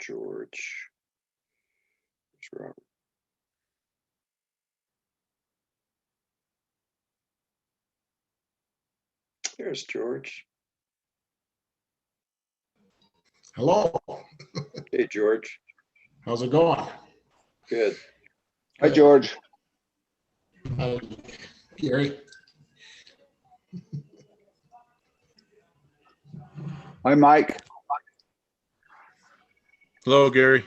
George. There's Robert. There's George. Hello. Hey, George. How's it going? Good. Hi, George. Hi, Gary. Hi, Mike. Hello, Gary.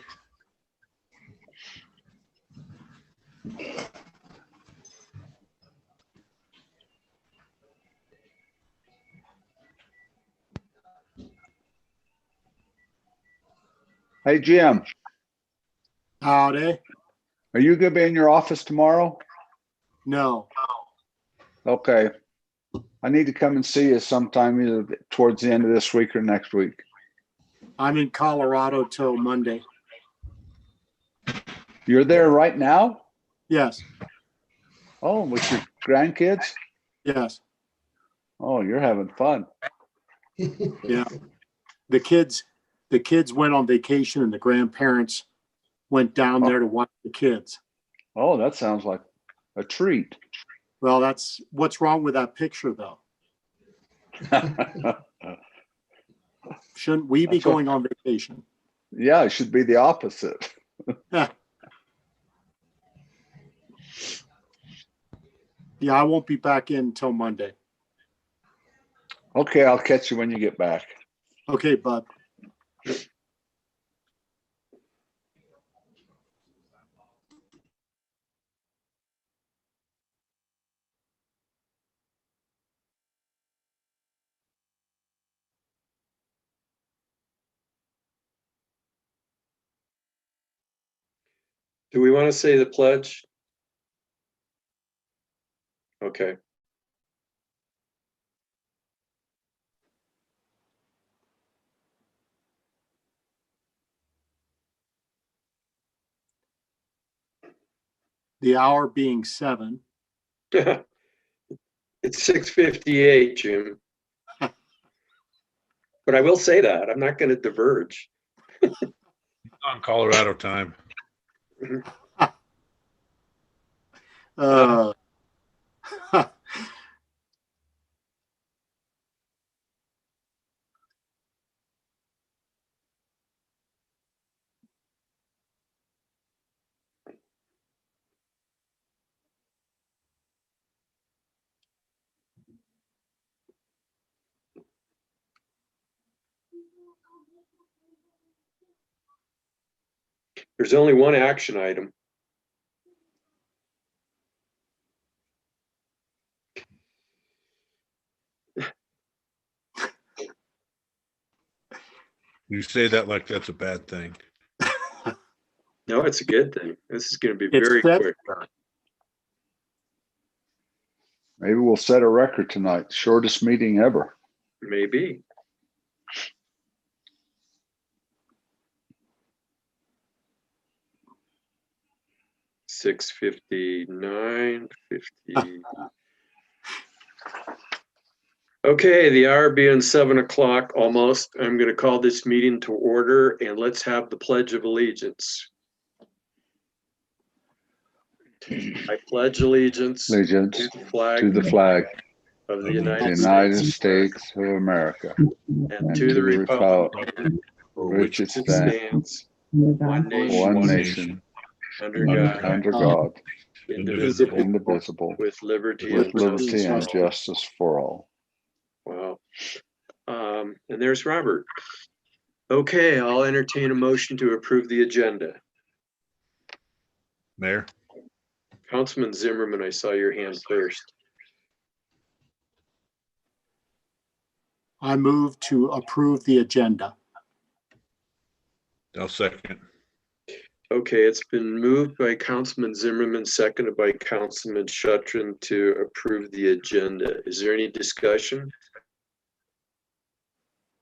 Hey, Jim. Howdy. Are you going to be in your office tomorrow? No, Okay. I need to come and see you sometime either towards the end of this week or next week. I'm in Colorado till Monday. You're there right now? Yes, Oh, with your grandkids? yes. Oh, you're having fun. Yeah. The kids went on vacation and the grandparents went down there to watch the kids. Oh, that sounds like a treat. Well, that's what's wrong with that picture though. Shouldn't we be That's what- going on vacation? Yeah, it should be the opposite. Yeah. Yeah, I won't be back in until Monday. Okay, I'll catch you when you get back. Okay, bud. Do we want to say the pledge? Okay. The hour being 7. It's 6:58, Jim. But I will say that I'm not going to diverge. On Colorado time. Uh, There's only one action item. You say that like that's a bad thing. No, it's a good thing. This is going to be It's very set- quick. Maybe we'll set a record tonight. Shortest meeting ever. Maybe. $6:59, 50. Okay, the hour being 7 o'clock almost, I'm going to call this meeting to order and let's have the Pledge of Allegiance. I pledge allegiance to Allegiance the flag to the flag of the of the United United States States of America and to the republic For which it which stands stands one nation, one nation under God, under God, indivisible, indivisible, with liberty with and liberty justice and for all. justice for all. Wow. And there's Robert. Okay, I'll entertain a motion to approve the agenda. Mayor. Councilman Zimmerman, I saw your hand first. I move to approve the agenda. I'll second. Okay, it's been moved by Councilman Zimmerman, seconded by Councilman Shuttrin to approve the agenda. Is there any discussion?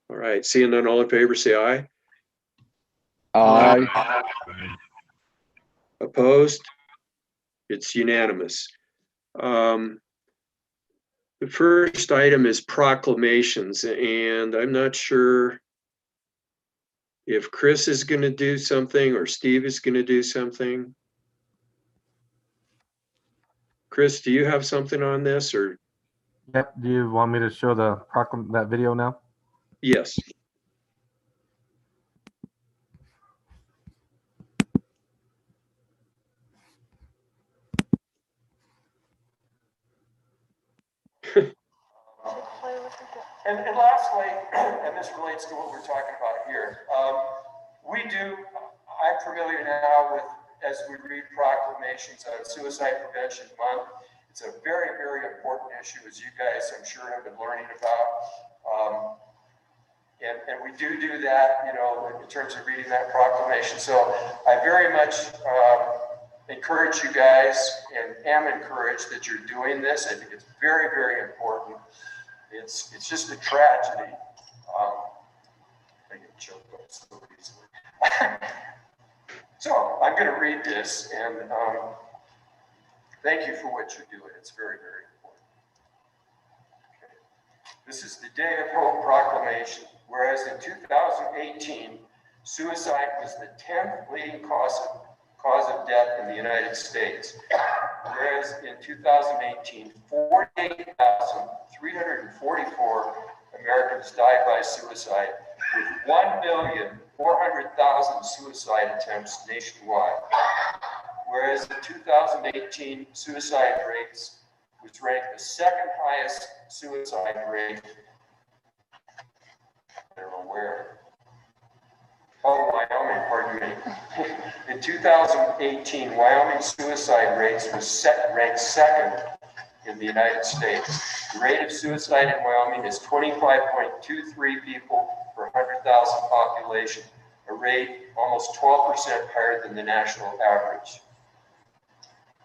All right, seeing none, all in favor, say aye. Aye. Opposed? It's unanimous. The first item is proclamations, and I'm not sure if Chris is going to do something or Steve is going to do something. Chris, do you have something on this or? Yep. Do you want me to show that video now? Yes. And lastly, and this relates to what we're talking about here, I'm familiar now with, as we read proclamations on Suicide Prevention Month. It's a very, very important issue, as you guys, I'm sure, have been learning about. And we do that, you know, in terms of reading that proclamation. So I very much encourage you guys and am encouraged that you're doing this. I think it's very, very important. It's just a tragedy. I get choked up so easily. So I'm going to read this, and thank you for what you're doing. It's very, very important. Okay. This is the Day of Hope Proclamation. Whereas in 2018, suicide was the 10th leading cause of death in the United States. Whereas in 2018, 48,344 Americans died by suicide, with 1,400,000 suicide attempts nationwide. Whereas in 2018, suicide rates was ranked the second highest suicide rate. I don't know where. Oh, Wyoming, pardon me. In 2018, Wyoming suicide rates was ranked second in the United States. The rate of suicide in Wyoming is 25.23 people per 100,000 population, a rate almost 12% higher than the national average.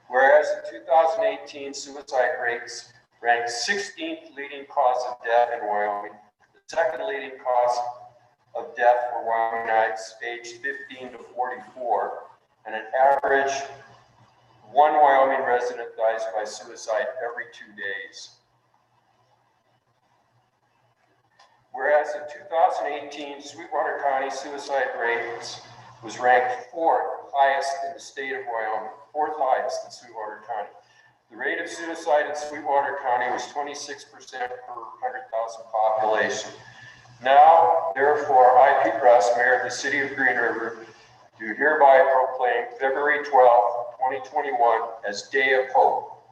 Whereas in 2018, suicide rates ranked 16th leading cause of death in Wyoming, the second leading cause of death for Wyomingites aged 15 to 44, and an average one Wyoming resident dies by suicide every 2 days. Whereas in 2018, Sweetwater County suicide rates was ranked fourth highest in the state of Wyoming, fourth highest in Sweetwater County. The rate of suicide in Sweetwater County was 26% per 100,000 population. Now, therefore, I, Pete Russ, Mayor of the City of Green River, do hereby proclaim February 12th, 2021 as Day of Hope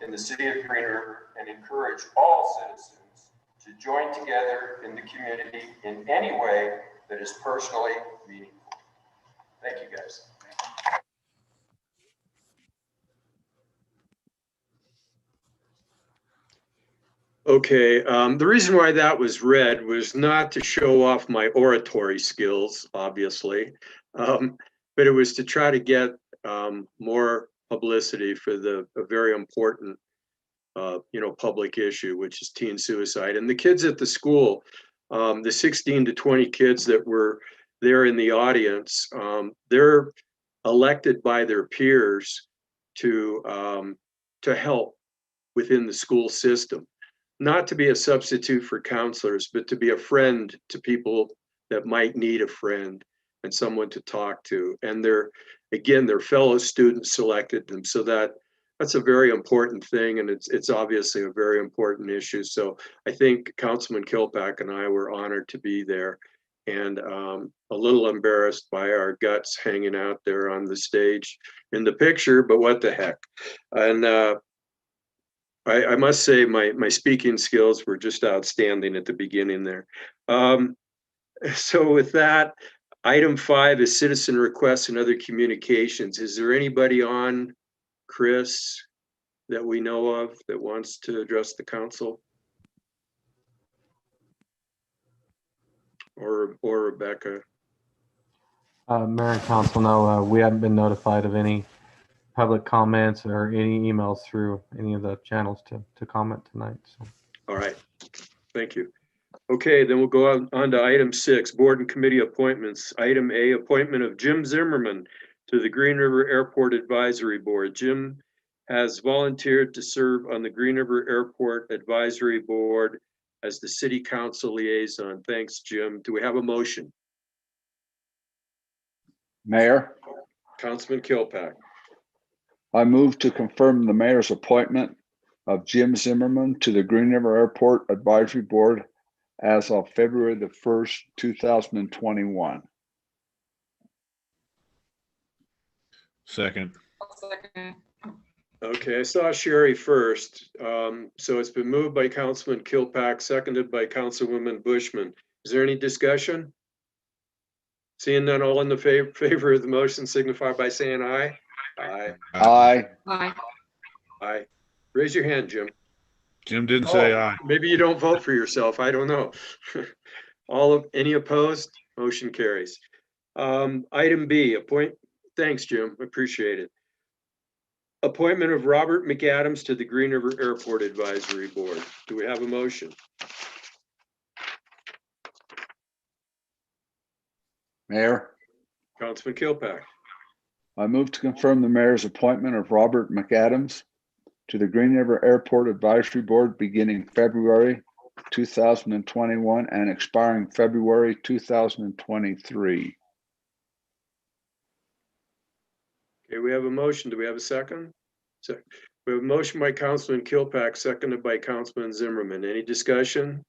in the City of Green River and encourage all citizens to join together in the community in any way that is personally meaningful. Thank you, guys. Okay, the reason why that was read was not to show off my oratory skills, obviously, but it was to try to get more publicity for a very important, public issue, which is teen suicide. And the kids at the school, the 16 to 20 kids that were there in the audience, they're elected by their peers to help within the school system. Not to be a substitute for counselors, but to be a friend to people that might need a friend and someone to talk to. And their fellow students selected them. So that's a very important thing. And it's obviously a very important issue. So I think Councilman Kilpack and I were honored to be there, and a little embarrassed by our guts hanging out there on the stage in the picture, but what the heck. And I must say my speaking skills were just outstanding at the beginning there. So with that, item 5 is citizen requests and other communications. Is there anybody on, Chris, that we know of that wants to address the council? Or Rebecca? Mayor and council, no, we haven't been notified of any public comments or any emails through any of the channels to comment tonight. So. All right, thank you. Okay, then we'll go on to item 6, board and committee appointments. Item A, appointment of Jim Zimmerman to the Green River Airport Advisory Board. Jim has volunteered to serve on the Green River Airport Advisory Board as the city council liaison. Thanks, Jim. Do we have a motion? Mayor, Councilman Kilpack. I move to confirm the mayor's appointment of Jim Zimmerman to the Green River Airport Advisory Board as of February the 1st, 2021. Second. Okay, I saw Sherry first. So it's been moved by Councilman Kilpack, seconded by Councilwoman Bushman. Is there any discussion? Seeing none, all in the favor of the motion signify by saying aye. Aye. Aye. Aye. Raise your hand, Jim. Jim didn't say Oh, aye. Maybe you don't vote for yourself. I don't know. Any opposed? Motion carries. Item B, thanks, Jim. Appreciate it. Appointment of Robert McAdams to the Green River Airport Advisory Board. Do we have a motion? Mayor, Councilman Kilpack. I move to confirm the mayor's appointment of Robert McAdams to the Green River Airport Advisory Board beginning February 2021 and expiring February 2023. Okay, we have a motion. Do we have a second? We have a motion by Councilman Kilpack, seconded by Councilman Zimmerman. Any discussion?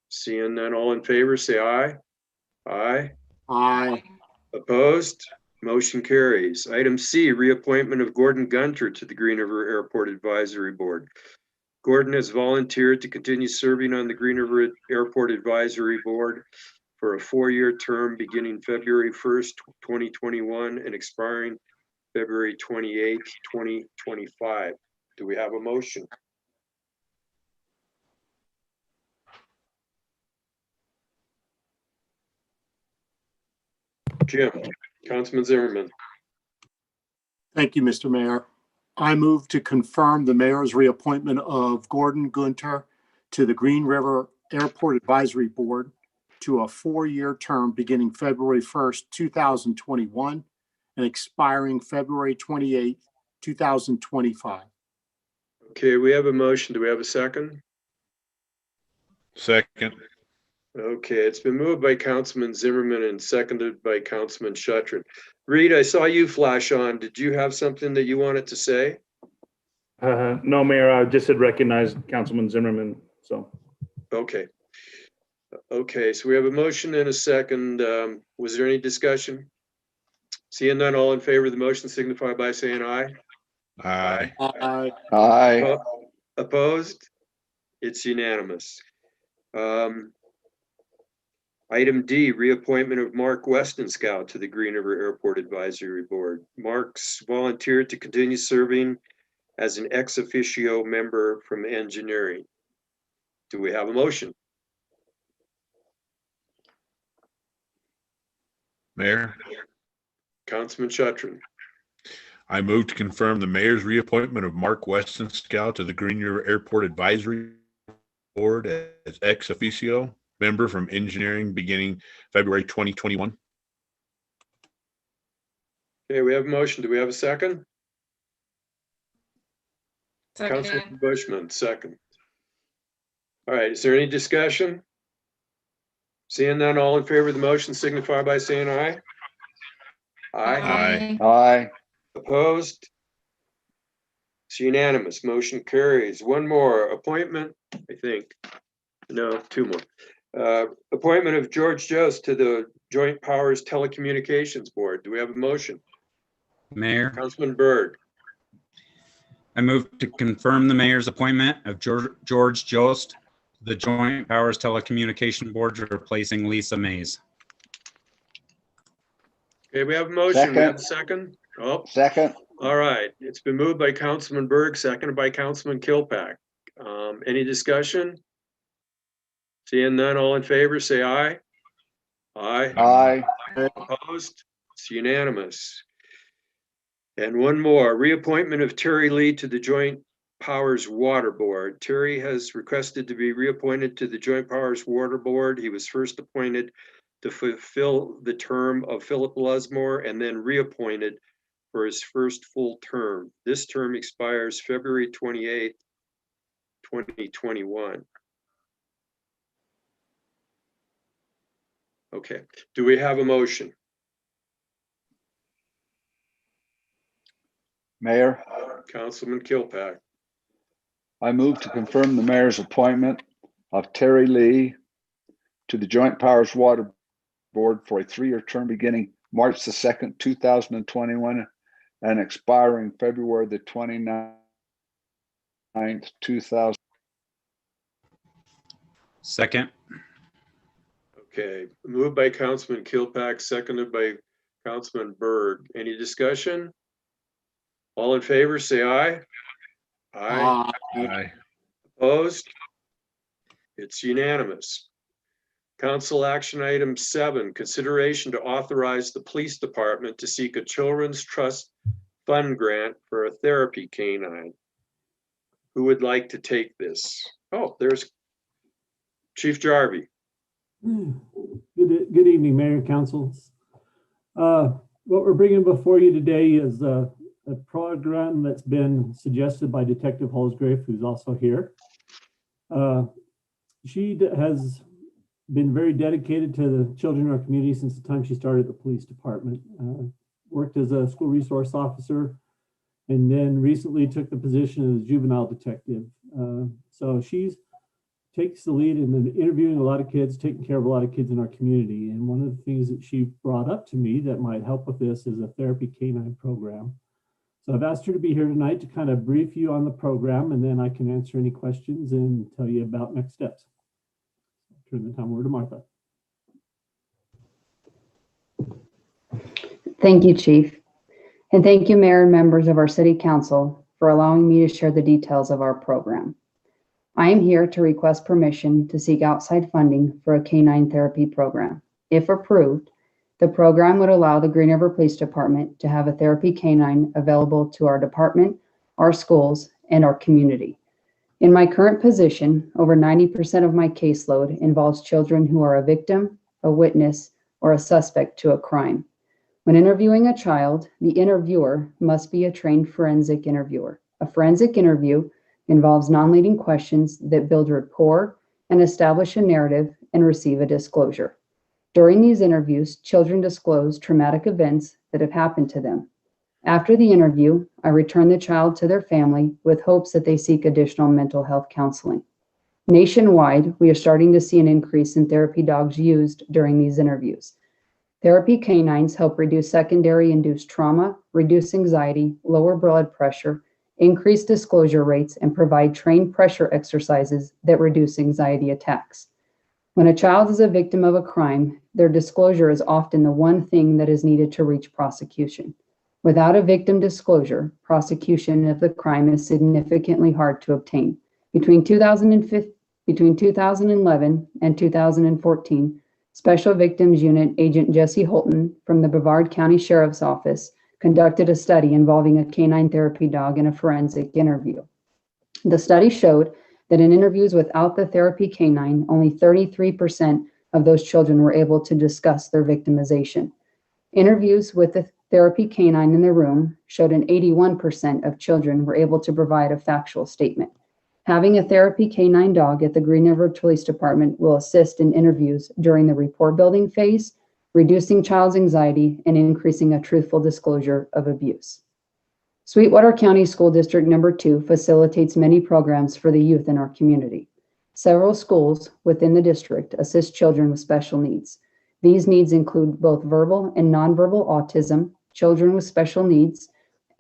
Seeing none, all in favor, say aye. Aye. Aye. Opposed? Motion carries. Item C, reappointment of Gordon Gunter to the Green River Airport Advisory Board. Gordon has volunteered to continue serving on the Green River Airport Advisory Board for a 4-year term beginning February 1st, 2021 and expiring February 28th, 2025. Do we have a motion? Jim, Councilman Zimmerman. Thank you, Mr. Mayor. I move to confirm the mayor's reappointment of Gordon Gunter to the Green River Airport Advisory Board to a 4-year term beginning February 1st, 2021 and expiring February 28th, 2025. Okay, we have a motion. Do we have a second? Second. Okay, it's been moved by Councilman Zimmerman and seconded by Councilman Shuttren. Reed, I saw you flash on. Did you have something that you wanted to say? No, Mayor, I just had recognized Councilman Zimmerman, so. Okay. Okay, so we have a motion and a second. Was there any discussion? Seeing none, all in favor of the motion signify by saying aye. Aye. Aye. Aye. Opposed? It's unanimous. Item D, reappointment of Mark Westenscow to the Green River Airport Advisory Board. Mark's volunteered to continue serving as an ex officio member from engineering. Do we have a motion? Mayor, Councilman Shuttren. I move to confirm the mayor's reappointment of Mark Westenscow to the Green River Airport Advisory Board as ex officio member from engineering beginning February 2021. Okay, we have a motion. Do we have a second? Second. Councilman Bushman, second. All right, is there any discussion? Seeing none, all in favor of the motion signify by saying aye. Aye. Aye. Aye. Opposed? It's unanimous. Motion carries. One more appointment, I think. No, 2 more. Appointment of George Jost to the Joint Powers Telecommunications Board. Do we have a motion? Mayor, Councilman Byrd. I move to confirm the mayor's appointment of George Jost, the Joint Powers Telecommunication Board, replacing Lisa Mays. Okay, we have a motion. We have a second? Oh, Second. all right. It's been moved by Councilman Berg, seconded by Councilman Kilpack. Any discussion? Seeing none, all in favor, say aye. Aye. Aye. Opposed? It's unanimous. And one more, reappointment of Terry Lee to the Joint Powers Water Board. Terry has requested to be reappointed to the Joint Powers Water Board. He was first appointed to fulfill the term of Philip Lusmore and then reappointed for his first full term. This term expires February 28th, 2021. Okay, do we have a motion? Mayor, Councilman Kilpack. I move to confirm the mayor's appointment of Terry Lee to the Joint Powers Water Board for a 3-year term beginning March the 2nd, 2021 and expiring February the 29th, 2000. Second. Okay, moved by Councilman Kilpack, seconded by Councilman Berg. Any discussion? All in favor, say aye. Aye. Aye. Opposed? It's unanimous. Council action item 7, consideration to authorize the police department to seek a children's trust fund grant for a therapy canine. Who would like to take this? Oh, there's Chief Jarvie. Good evening, Mayor and Council. What we're bringing before you today is a program that's been suggested by Detective Holsgrave, who's also here. She has been very dedicated to the children in our community since the time she started the police department. Worked as a school resource officer, and then recently took the position as juvenile detective. So she's takes the lead in interviewing a lot of kids, taking care of a lot of kids in our community. And one of the things that she brought up to me that might help with this is a therapy canine program. So I've asked her to be here tonight to kind of brief you on the program, and then I can answer any questions and tell you about next steps. Turn the time over to Martha. Thank you, Chief. And thank you, Mayor and members of our City Council, for allowing me to share the details of our program. I am here to request permission to seek outside funding for a canine therapy program. If approved, the program would allow the Green River Police Department to have a therapy canine available to our department, our schools, and our community. In my current position, over 90% of my caseload involves children who are a victim, a witness, or a suspect to a crime. When interviewing a child, the interviewer must be a trained forensic interviewer. A forensic interview involves non-leading questions that build rapport and establish a narrative and receive a disclosure. During these interviews, children disclose traumatic events that have happened to them. After the interview, I return the child to their family with hopes that they seek additional mental health counseling. Nationwide, we are starting to see an increase in therapy dogs used during these interviews. Therapy canines help reduce secondary induced trauma, reduce anxiety, lower blood pressure, increase disclosure rates, and provide trained pressure exercises that reduce anxiety attacks. When a child is a victim of a crime, their disclosure is often the one thing that is needed to reach prosecution. Without a victim disclosure, prosecution of the crime is significantly hard to obtain. Between 2011 and 2014, Special Victims Unit Agent Jesse Holton from the Brevard County Sheriff's Office conducted a study involving a canine therapy dog in a forensic interview. The study showed that in interviews without the therapy canine, only 33% of those children were able to discuss their victimization. Interviews with the therapy canine in the room showed an 81% of children were able to provide a factual statement. Having a therapy canine dog at the Green River Police Department will assist in interviews during the rapport building phase, reducing child's anxiety, and increasing a truthful disclosure of abuse. Sweetwater County School District Number 2 facilitates many programs for the youth in our community. Several schools within the district assist children with special needs. These needs include both verbal and nonverbal autism, children with special needs,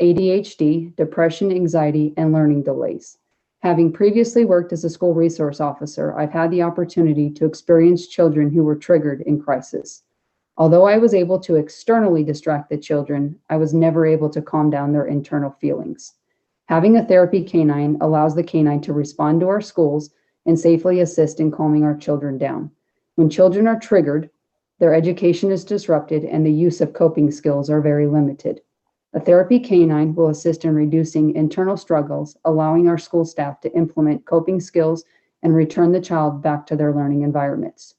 ADHD, depression, anxiety, and learning delays. Having previously worked as a school resource officer, I've had the opportunity to experience children who were triggered in crisis. Although I was able to externally distract the children, I was never able to calm down their internal feelings. Having a therapy canine allows the canine to respond to our schools and safely assist in calming our children down. When children are triggered, their education is disrupted and the use of coping skills are very limited. A therapy canine will assist in reducing internal struggles, allowing our school staff to implement coping skills and return the child back to their learning environments.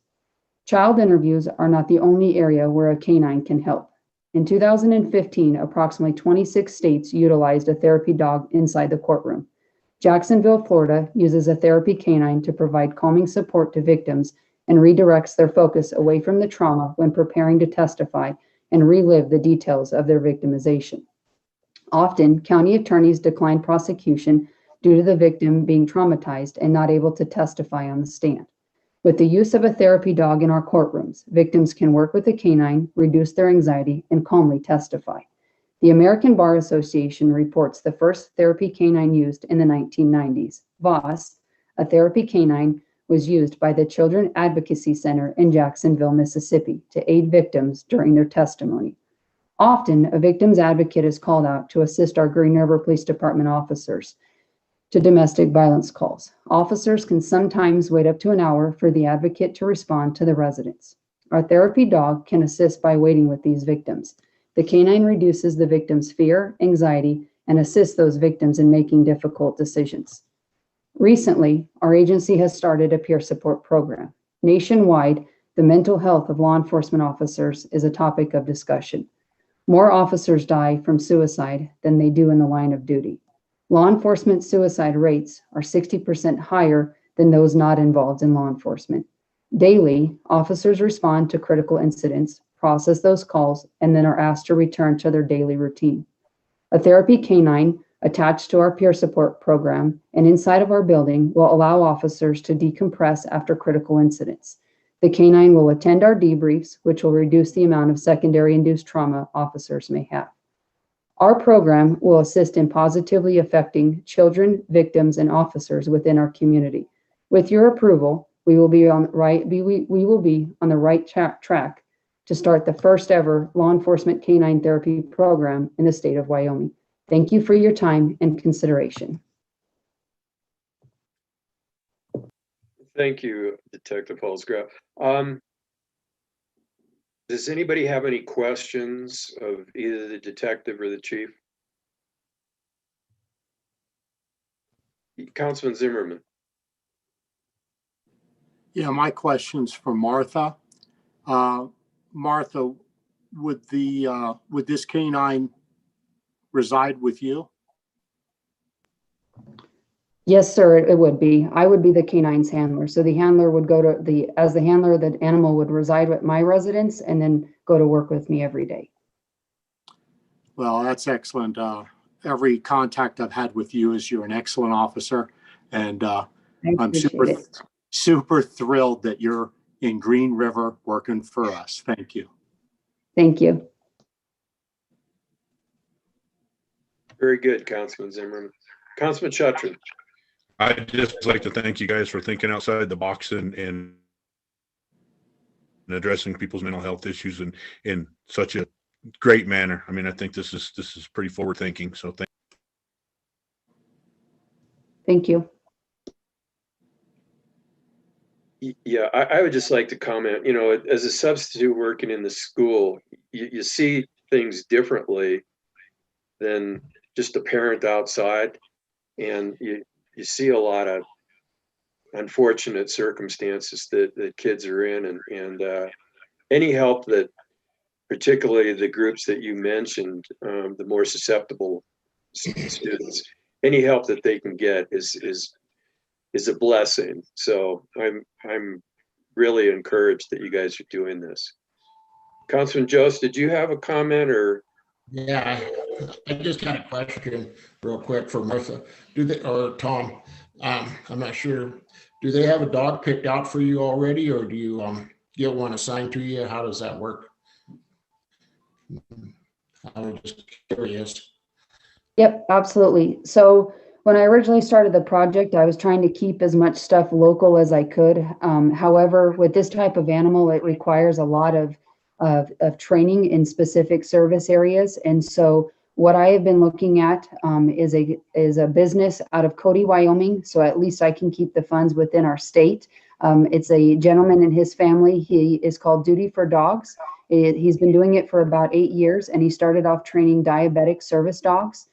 Child interviews are not the only area where a canine can help. In 2015, approximately 26 states utilized a therapy dog inside the courtroom. Jacksonville, Florida uses a therapy canine to provide calming support to victims and redirects their focus away from the trauma when preparing to testify and relive the details of their victimization. Often, county attorneys decline prosecution due to the victim being traumatized and not able to testify on the stand. With the use of a therapy dog in our courtrooms, victims can work with a canine, reduce their anxiety, and calmly testify. The American Bar Association reports the first therapy canine used in the 1990s. Voss, a therapy canine, was used by the Children Advocacy Center in Jacksonville, Mississippi, to aid victims during their testimony. Often, a victim's advocate is called out to assist our Green River Police Department officers to domestic violence calls. Officers can sometimes wait up to an hour for the advocate to respond to the residents. Our therapy dog can assist by waiting with these victims. The canine reduces the victim's fear, anxiety, and assists those victims in making difficult decisions. Recently, our agency has started a peer support program. Nationwide, the mental health of law enforcement officers is a topic of discussion. More officers die from suicide than they do in the line of duty. Law enforcement suicide rates are 60% higher than those not involved in law enforcement. Daily, officers respond to critical incidents, process those calls, and then are asked to return to their daily routine. A therapy canine attached to our peer support program and inside of our building will allow officers to decompress after critical incidents. The canine will attend our debriefs, which will reduce the amount of secondary induced trauma officers may have. Our program will assist in positively affecting children, victims, and officers within our community. With your approval, we will be on the right track to start the first ever law enforcement canine therapy program in the state of Wyoming. Thank you for your time and consideration. Thank you, Detective Holzgraf. Does anybody have any questions of either the detective or the chief? Councilman Zimmerman. Yeah, my question's for Martha. Martha, would this canine reside with you? Yes, sir, it would be. I would be the canine's handler. So the handler would go to as the handler, the animal would reside at my residence and then go to work with me every day. Well, that's excellent. Every contact I've had with you is you're an excellent officer. And I'm super thrilled that you're in Green River working for us. Thank you. Thank you. Very good, Councilman Zimmerman. Councilman Shuttrin. I'd just like to thank you guys for thinking outside the box and addressing people's mental health issues in such a great manner. I mean, I think this is pretty forward thinking. So thank you. Yeah, I would just like to comment, you know, as a substitute working in the school, you see things differently than just a parent outside. And you see a lot of unfortunate circumstances that kids are in, and any help that, particularly the groups that you mentioned, the more susceptible students, any help that they can get is a blessing. So I'm really encouraged that you guys are doing this. Councilman Jost, did you have a comment or? Yeah, I just got a question real quick for Martha. Do they, or Tom, I'm not sure. Do they have a dog picked out for you already, or do you get one assigned to you? How does that work? I was just curious. Yep, absolutely. So when I originally started the project, I was trying to keep as much stuff local as I could. However, with this type of animal, it requires a lot of training in specific service areas. And so what I have been looking at is a business out of Cody, Wyoming. So at least I can keep the funds within our state. It's a gentleman and his family. He is called Duty for Dogs. He's been doing it for about 8 years, and he started off training diabetic service dogs.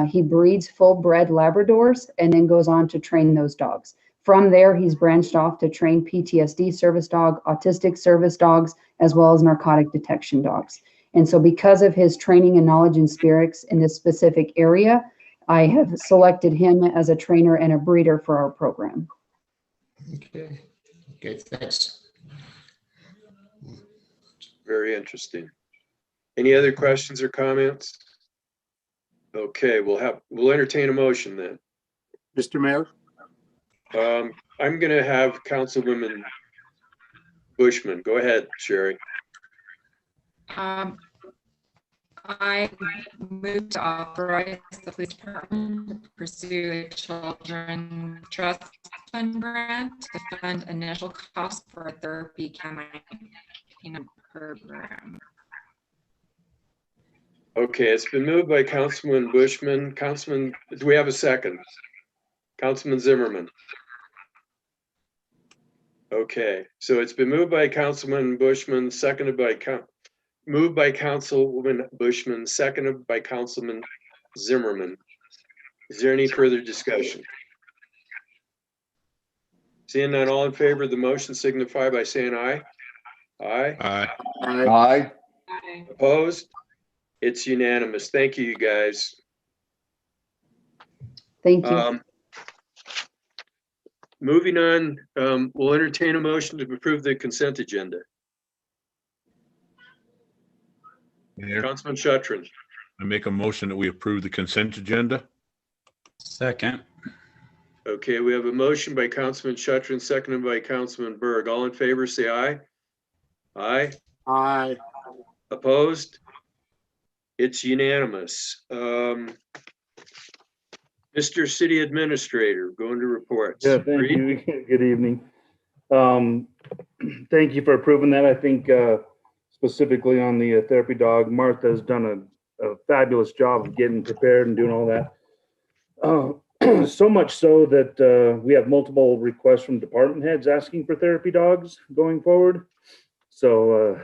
He breeds full-bred Labradors and then goes on to train those dogs. From there, he's branched off to train PTSD service dog, autistic service dogs, as well as narcotic detection dogs. And so because of his training and knowledge and spirits in this specific area, I have selected him as a trainer and a breeder for our program. Okay, thanks. Very interesting. Any other questions or comments Okay, we'll entertain a motion then. Mr. Mayor, I'm gonna have Councilwoman Bushman. Go ahead, Sherry. I move to authorize the police department to pursue a children trust fund grant to fund initial costs for a therapy campaign program. Okay, it's been moved by Councilman Bushman. Councilman, do we have a second? Councilman Zimmerman. Okay, so it's been moved by Councilman Bushman, moved by Councilwoman Bushman, seconded by Councilman Zimmerman. Is there any further discussion? Seeing none, all in favor of the motion signify by saying aye. Aye. Aye. Aye. Opposed? It's unanimous. Thank you, you guys. Thank you. Moving on, we'll entertain a motion to approve the consent agenda. Mayor, Councilman Shuttrin. I make a motion that we approve the consent agenda. Second. Okay, we have a motion by Councilman Shuttrin, seconded by Councilman Berg. All in favor, say aye. Aye. aye. Opposed? It's unanimous. Mr. City Administrator, going to reports. Yeah, thank Reed? you. Good evening. Thank you for approving that. I think specifically on the therapy dog, Martha has done a fabulous job of getting prepared and doing all that. So much so that we have multiple requests from department heads asking for therapy dogs going forward. So,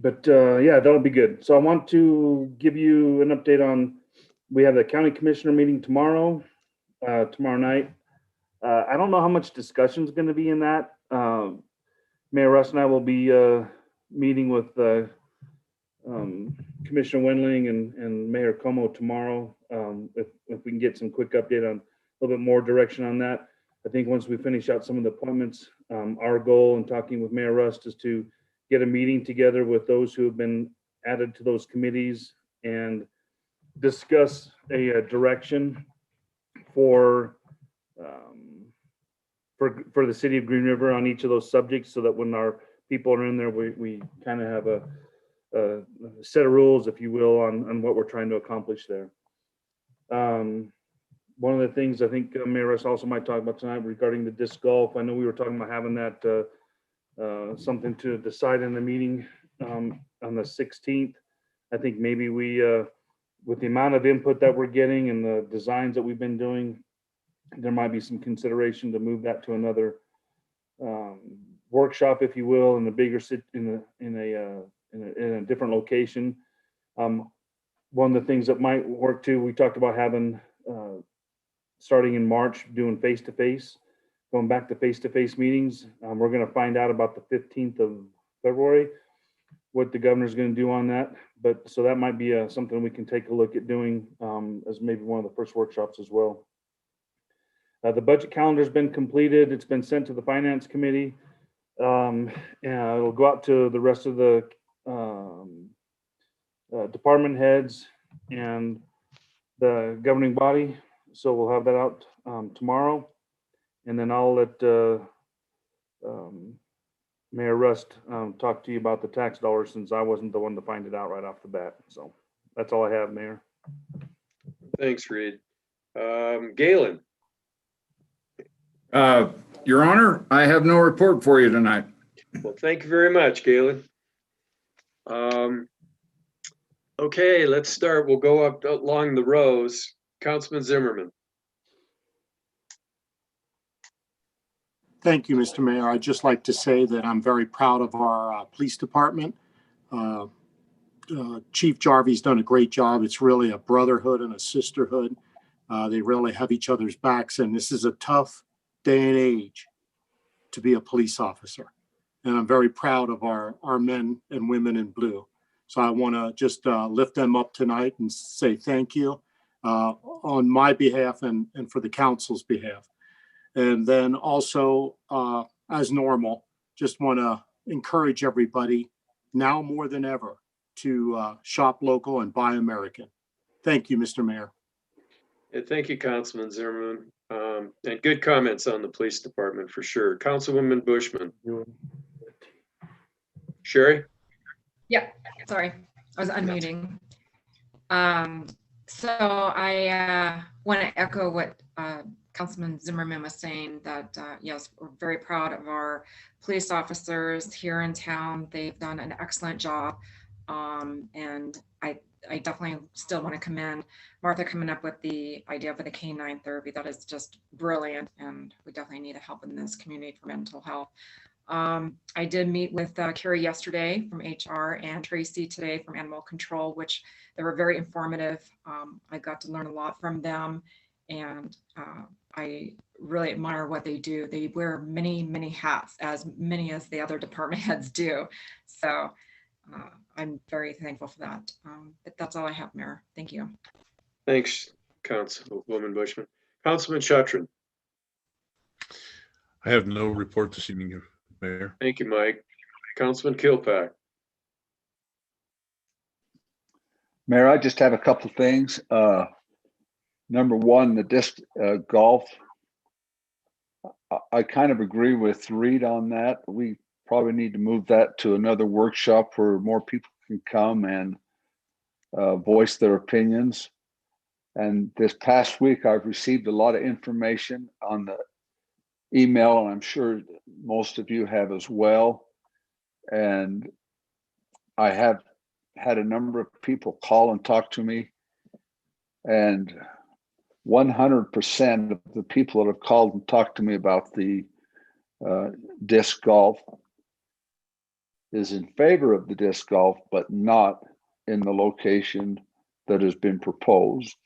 yeah, that'll be good. So I want to give you an update on, we have the county commissioner meeting tomorrow night. I don't know how much discussion is going to be in that. Mayor Russ and I will be meeting with Commissioner Wendling and Mayor Como tomorrow. If we can get some quick update on a little bit more direction on that. I think once we finish out some of the appointments, our goal in talking with Mayor Rust is to get a meeting together with those who have been added to those committees and discuss a direction for the city of Green River on each of those subjects, so that when our people are in there, we kind of have a set of rules, if you will, on what we're trying to accomplish there. One of the things I think Mayor Russ also might talk about tonight regarding the disc golf. I know we were talking about having that something to decide in the meeting on the 16th. I think maybe we, with the amount of input that we're getting and the designs that we've been doing, there might be some consideration to move that to another workshop, if you will, in a bigger in a different location. One of the things that might work too, we talked about having starting in March, doing face-to-face, going back to face-to-face meetings. We're going to find out about the 15th of February, what the governor's going to do on that. But so that might be something we can take a look at doing as maybe one of the first workshops as well. The budget calendar has been completed. It's been sent to the finance committee. And it'll go out to the rest of the department heads and the governing body. So we'll have that out tomorrow. And then I'll let Mayor Rust talk to you about the tax dollars, since I wasn't the one to find it out right off the bat. So that's all I have, Mayor. Thanks, Reed. Galen. Your Honor, I have no report for you tonight. Well, thank you very much, Galen. Okay, let's start. We'll go up along the rows. Councilman Zimmerman. Thank you, Mr. Mayor. I'd just like to say that I'm very proud of our police department. Chief Jarvie's done a great job. It's really a brotherhood and a sisterhood. They really have each other's backs, and this is a tough day and age to be a police officer. And I'm very proud of our men and women in blue. So I want to just lift them up tonight and say thank you on my behalf and for the council's behalf. And then also, as normal, just want to encourage everybody now more than ever to shop local and buy American. Thank you, Mr. Mayor. Thank you, Councilman Zimmerman. And good comments on the police department for sure. Councilwoman Bushman. Sherry? Yeah, sorry, I was unmuting. So I want to echo what Councilman Zimmerman was saying, that yes, we're very proud of our police officers here in town. They've done an excellent job. And I definitely still want to commend Martha coming up with the idea for the canine therapy. That is just brilliant. And we definitely need help in this community for mental health. I did meet with Carrie yesterday from HR and Tracy today from Animal Control, which they were very informative. I got to learn a lot from them, and I really admire what they do. They wear many, many hats, as many as the other department heads do. So I'm very thankful for that. But that's all I have, Mayor. Thank you. Thanks, Councilwoman Bushman. Councilman Shuttrin. I have no report this evening, Mayor. Thank you, Mike. Councilman Kilpack. Mayor, I just have a couple things. Number one, the disc golf. I kind of agree with Reed on that. We probably need to move that to another workshop where more people can come and voice their opinions. And this past week, I've received a lot of information on the email, and I'm sure most of you have as well. And I have had a number of people call and talk to me, and 100% of the people that have called and talked to me about the disc golf is in favor of the disc golf, but not in the location that has been proposed.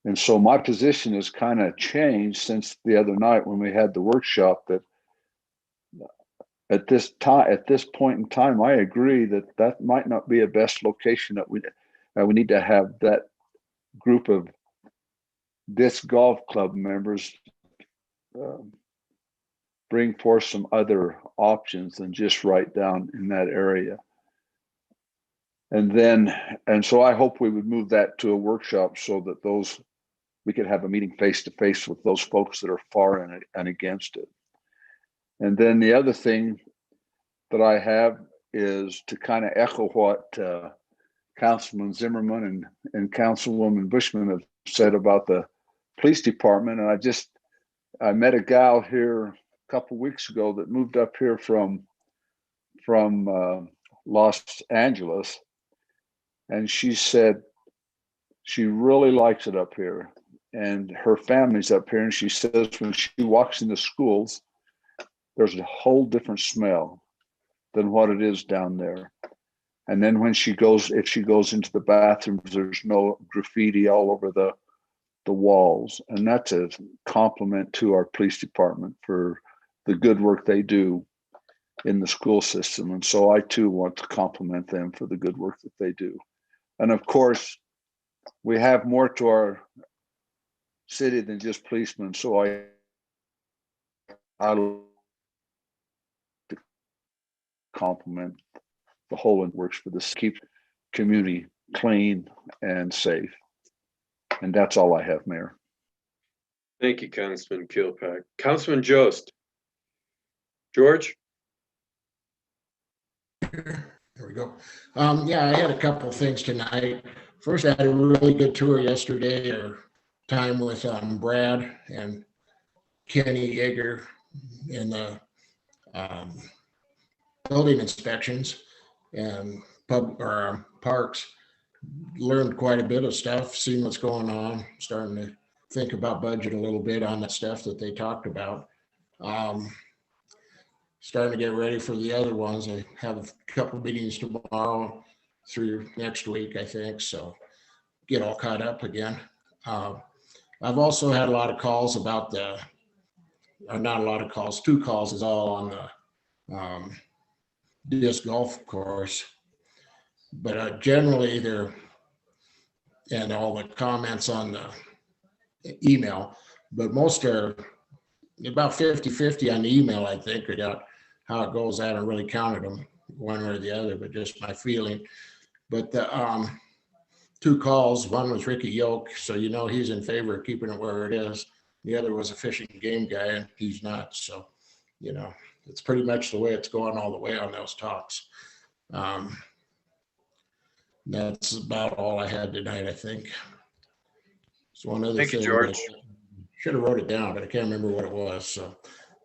And so my position has kind of changed since the other night when we had the workshop, that at this point in time, I agree that that might not be a best location, that we need to have that group of disc golf club members bring forth some other options than just right down in that area. And so I hope we would move that to a workshop so that we could have a meeting face to face with those folks that are for and against it. And then the other thing that I have is to kind of echo what Councilman Zimmerman and Councilwoman Bushman have said about the police department. And I met a gal here a couple weeks ago that moved up here from Los Angeles, and she said she really likes it up here, and her family's up here, and she says when she walks in the schools, there's a whole different smell than what it is down there. And then if she goes into the bathrooms, there's no graffiti all over the walls. And that's a compliment to our police department for the good work they do in the school system. And so I too want to compliment them for the good work that they do. And of course, we have more to our city than just policemen. So I compliment the whole and works for this, keep community clean and safe. And that's all I have, Mayor. Thank you, Councilman Kilpack. Councilman Jost. George? There we go. Yeah, I had a couple of things tonight. First, I had a really good tour yesterday, or time with Brad and Kenny Yeager in the building inspections and parks. Learned quite a bit of stuff, seen what's going on, starting to think about budget a little bit on that stuff that they talked about. Starting to get ready for the other ones. I have a couple meetings tomorrow through next week, I think, so get all caught up again. I've also had a lot of calls about not a lot of calls, 2 calls is all on the disc golf course. But generally and all the comments on the email, but most are about 50-50 on the email, I think, about how it goes. I haven't really counted them one way or the other, but just my feeling. But the two calls, one was Ricky Yoke, so you know he's in favor of keeping it where it is. The other was a fishing game guy, and he's not. So, you know, it's pretty much the way it's going all the way on those talks. That's about all I had tonight, I think. So one other Thank you, thing, George. should have wrote it down, but I can't remember what it was. So,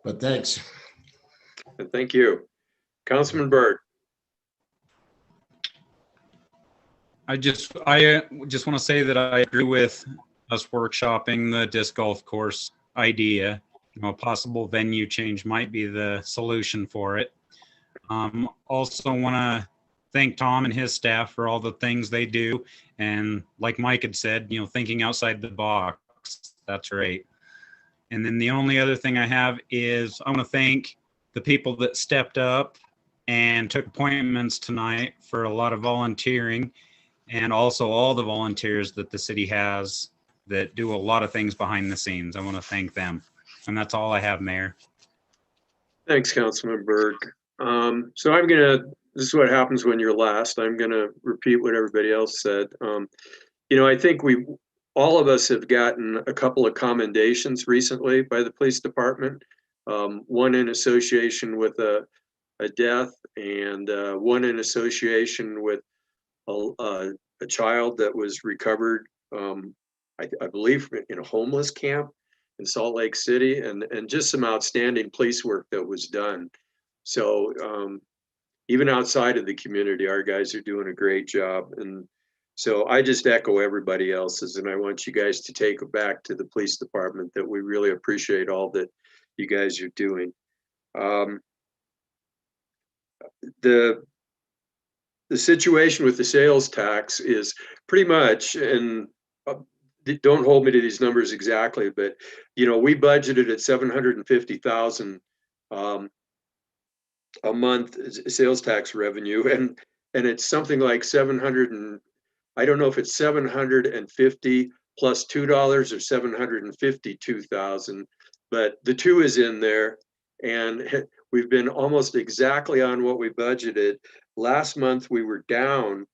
but thanks. And thank you. Councilman Byrd. I just want to say that I agree with us workshopping the disc golf course idea. You know, a possible venue change might be the solution for it. Also want to thank Tom and his staff for all the things they do. And like Mike had said, you know, thinking outside the box, that's right. And then the only other thing I have is I want to thank the people that stepped up and took appointments tonight for a lot of volunteering, and also all the volunteers that the city has that do a lot of things behind the scenes. I want to thank them. And that's all I have, Mayor. Thanks, Councilman Berg. So this is what happens when you're last. I'm gonna repeat what everybody else said. You know, I think all of us have gotten a couple of commendations recently by the police department. One in association with a death, and one in association with a child that was recovered, I believe, in a homeless camp in Salt Lake City, and just some outstanding police work that was done. So even outside of the community, our guys are doing a great job. And so I just echo everybody else's, and I want you guys to take it back to the police department that we really appreciate all that you guys are doing. The situation with the sales tax is pretty much, and don't hold me to these numbers exactly, but you know, we budgeted at 750,000 a month sales tax revenue, and it's something like 700 and I don't know if it's 750 plus $2 or 752,000, but the 2 is in there, and we've been almost exactly on what we budgeted. Last month we were down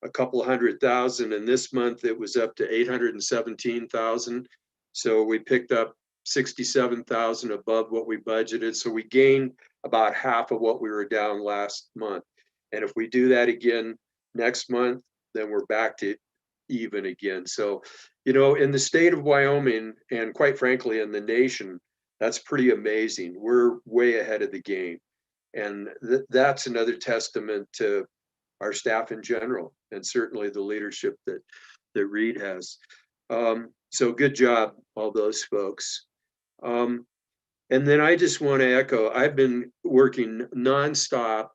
a couple $100,000, and this month it was up to 817,000. So we picked up 67,000 above what we budgeted. So we gained about half of what we were down last month. And if we do that again next month, then we're back to even again. So, you know, in the state of Wyoming, and quite frankly, in the nation, that's pretty amazing. We're way ahead of the game. And that's another testament to our staff in general, and certainly the leadership that Reed has. So good job, all those folks. And then I just want to echo, I've been working nonstop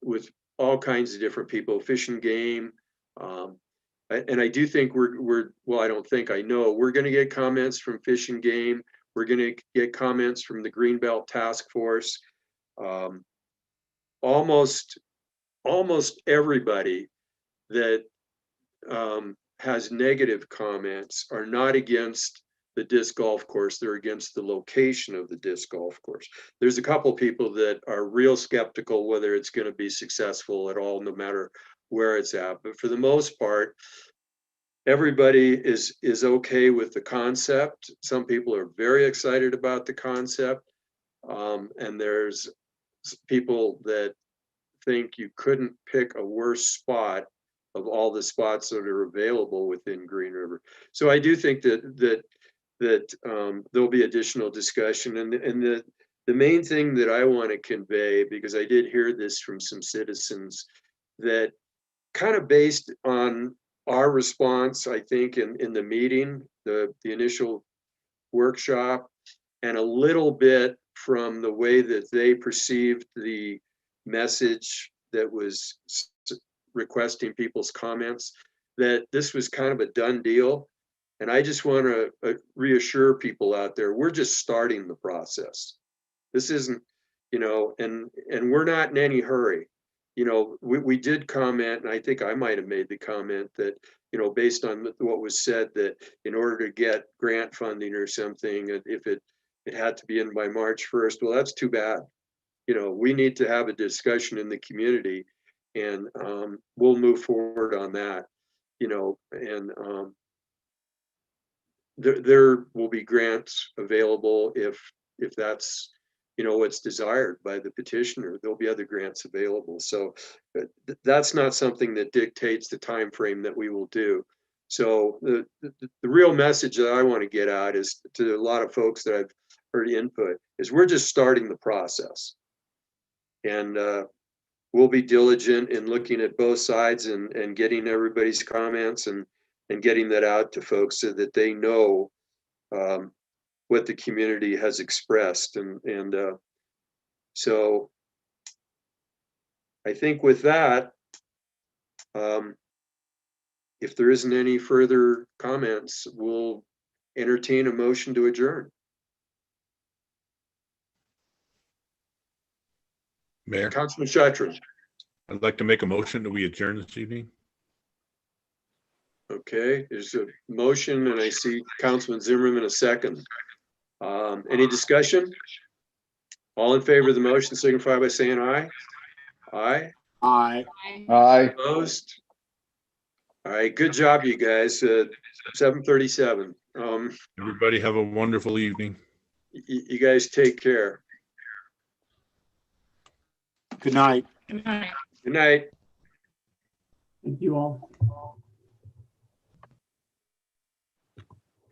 with all kinds of different people, Fish and Game. And I do think well, I don't think, I know we're going to get comments from Fish and Game. We're going to get comments from the Greenbelt Task Force. Almost everybody that has negative comments are not against the disc golf course. They're against the location of the disc golf course. There's a couple people that are real skeptical whether it's going to be successful at all, no matter where it's at. But for the most part, everybody is okay with the concept. Some people are very excited about the concept. And there's people that think you couldn't pick a worse spot of all the spots that are available within Green River. So I do think that there'll be additional discussion. And the main thing that I want to convey, because I did hear this from some citizens, that kind of based on our response, I think, in the meeting, the initial workshop, and a little bit from the way that they perceived the message that was requesting people's comments, that this was kind of a done deal. And I just want to reassure people out there, we're just starting the process. This isn't, you know, and we're not in any hurry. You know, we did comment, and I think I might have made the comment that, you know, based on what was said, that in order to get grant funding or something, if it had to be in by March 1st, well, that's too bad. You know, we need to have a discussion in the community. and we'll move forward on that, you know, and there will be grants available if that's, you know, what's desired by the petitioner. There'll be other grants available. So that's not something that dictates the time frame that we will do. So the real message that I want to get out is to a lot of folks that I've heard input is we're just starting the process. And we'll be diligent in looking at both sides and getting everybody's comments and getting that out to folks so that they know what the community has expressed. And so I think with that, if there isn't any further comments, we'll entertain a motion to adjourn. Mayor, Councilman Chattrun. I'd like to make a motion that we adjourn this evening. Okay, there's a motion and I see Councilman Zimmerman a second. Any discussion? All in favor of the motion signify by saying aye. Aye. Aye. Aye. Opposed? All right, good job, you guys. 7:37. Everybody have a wonderful evening. You guys take care. Good night. Good night. Good night. Thank you all.